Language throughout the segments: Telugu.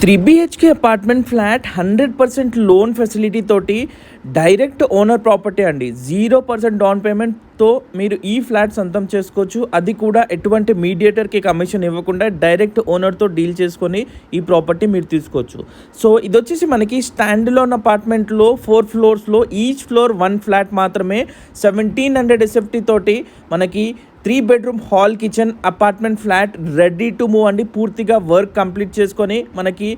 3 BHK apartment flat 100% loan facility తోటి డైరెక్ట్ ఓనర్ ప్రాపర్టీ అండి. 0% డౌన్ పేమెంట్తో మీరు ఈ ఫ్లాట్ సొంతం చేసుకోవచ్చు. అది కూడా ఎటువంటి మీడియేటర్కి కమిషన్ ఇవ్వకుండా డైరెక్ట్ ఓనర్తో డీల్ చేసుకొని ఈ ప్రాపర్టీ మీరు తీసుకోవచ్చు. సో ఇది వచ్చేసి మనకి స్టాండ్ లోన్ అపార్ట్మెంట్లో 4 ఫ్లోర్స్లో ఈచ్ ఫ్లోర్ 1 ఫ్లాట్ మాత్రమే 1700 SFT తోటి మనకి 3 bedroom hall kitchen apartment flat ready to move అండి. పూర్తిగా వర్క్ కంప్లీట్ చేసుకొని మనకి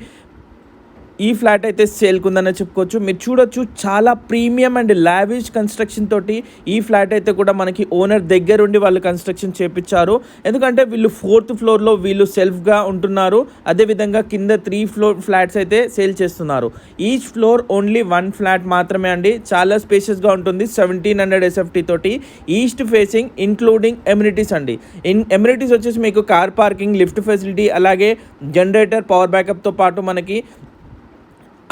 ఈ ఫ్లాట్ అయితే సేల్కుందని చెప్పుకోవచ్చు. మీరు చూడొచ్చు, చాలా ప్రీమియం అండ్ లావిష్ కన్స్ట్రక్షన్ తోటి ఈ ఫ్లాట్ అయితే కూడా మనకి ఓనర్ దగ్గరుండి వాళ్ళు కన్స్ట్రక్షన్ చేపించారు. ఎందుకంటే వీళ్ళు 4th ఫ్లోర్లో వీళ్ళు సెల్ఫ్గా ఉంటున్నారు. అదేవిధంగా కింద 3 ఫ్లోర్ ఫ్లాట్స్ అయితే సేల్ చేస్తున్నారు. ఈచ్ ఫ్లోర్ ఓన్లీ 1 ఫ్లాట్ మాత్రమే అండి. చాలా స్పేషియస్గా ఉంటుంది. 1700 SFT తోటి ఈస్ట్ ఫేసింగ్ ఇంక్లూడింగ్ ఎమ్యూనిటీస్ అండి. ఎమ్యూనిటీస్ వచ్చేసి మీకు కార్ పార్కింగ్, లిఫ్ట్ ఫెసిలిటీ, అలాగే జనరేటర్, పవర్ బ్యాకప్తో పాటు మనకి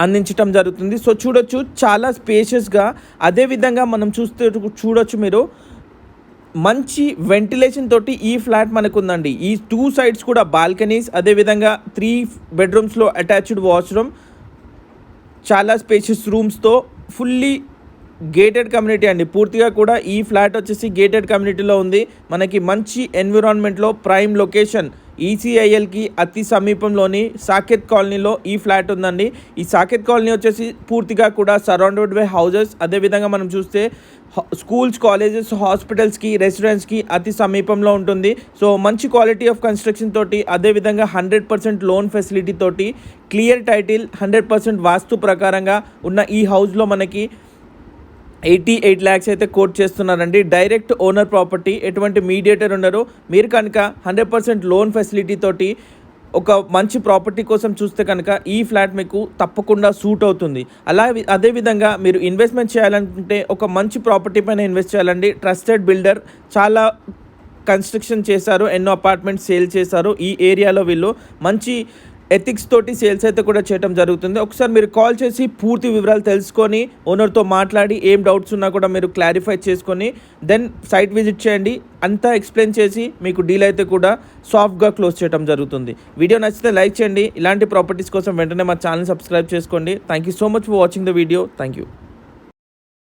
అందించడం జరుగుతుంది. సో చూడొచ్చు, చాలా స్పేషియస్గా. అదేవిధంగా మనం చూడొచ్చు మీరు మంచి వెంటిలేషన్ తోటి ఈ ఫ్లాట్ మనకు ఉందండి. ఈ 2 సైడ్స్ కూడా బాల్కనీస్, అదేవిధంగా 3 బెడ్రూమ్స్లో అటాచ్డ్ వాష్రూమ్, చాలా స్పేషియస్ రూమ్స్తో ఫుల్లీ గేటెడ్ కమ్యూనిటీ అండి. పూర్తిగా కూడా ఈ ఫ్లాట్ వచ్చేసి గేటెడ్ కమ్యూనిటీలో ఉంది. మనకి మంచి ఎన్విరాన్మెంట్లో ప్రైమ్ లొకేషన్ ECILకి అతి సమీపంలోని సాకేత్ కాలనీలో ఈ ఫ్లాట్ ఉందండి. ఈ సాకేత్ కాలనీ వచ్చేసి పూర్తిగా కూడా సరౌండెడ్ బై హౌజెస్. అదేవిధంగా మనం చూస్తే స్కూల్స్, కాలేజెస్, హాస్పిటల్స్కి, రెస్టారెంట్స్కి అతి సమీపంలో ఉంటుంది. సో మంచి క్వాలిటీ ఆఫ్ కన్స్ట్రక్షన్ తోటి, అదేవిధంగా 100% లోన్ ఫెసిలిటీ తోటి, క్లియర్ టైటిల్, 100% వాస్తు ప్రకారంగా ఉన్న ఈ హౌస్లో మనకి 88 lakhs అయితే కోట్ చేస్తున్నారండి. డైరెక్ట్ ఓనర్ ప్రాపర్టీ, ఎటువంటి మీడియేటర్ ఉండరు. మీరు కనుక 100% లోన్ ఫెసిలిటీ తోటి ఒక మంచి ప్రాపర్టీ కోసం చూస్తే కనుక ఈ ఫ్లాట్ మీకు తప్పకుండా సూట్ అవుతుంది. అదేవిధంగా మీరు ఇన్వెస్ట్మెంట్ చేయాలనుకుంటే ఒక మంచి ప్రాపర్టీ పైన ఇన్వెస్ట్ చేయాలండి. ట్రస్టెడ్ బిల్డర్, చాలా కన్స్ట్రక్షన్ చేశారు, ఎన్నో అపార్ట్మెంట్స్ సేల్ చేశారు. ఈ ఏరియాలో వీళ్ళు మంచి ఎథిక్స్ తోటి సేల్స్ అయితే కూడా చేయడం జరుగుతుంది. ఒకసారి మీరు కాల్ చేసి పూర్తి వివరాలు తెలుసుకొని ఓనర్తో మాట్లాడి ఏం డౌట్స్ ఉన్నా కూడా మీరు క్లారిఫై చేసుకొని దెన్ సైట్ విజిట్ చేయండి. అంతా ఎక్స్ప్లెయిన్ చేసి మీకు డీల్ అయితే కూడా సాఫ్ట్గా క్లోజ్ చేయడం జరుగుతుంది. వీడియో నచ్చితే లైక్ చేయండి. ఇలాంటి ప్రాపర్టీస్ కోసం వెంటనే మా ఛానల్ సబ్స్క్రైబ్ చేసుకోండి. Thank you so much for watching the video. Thank you.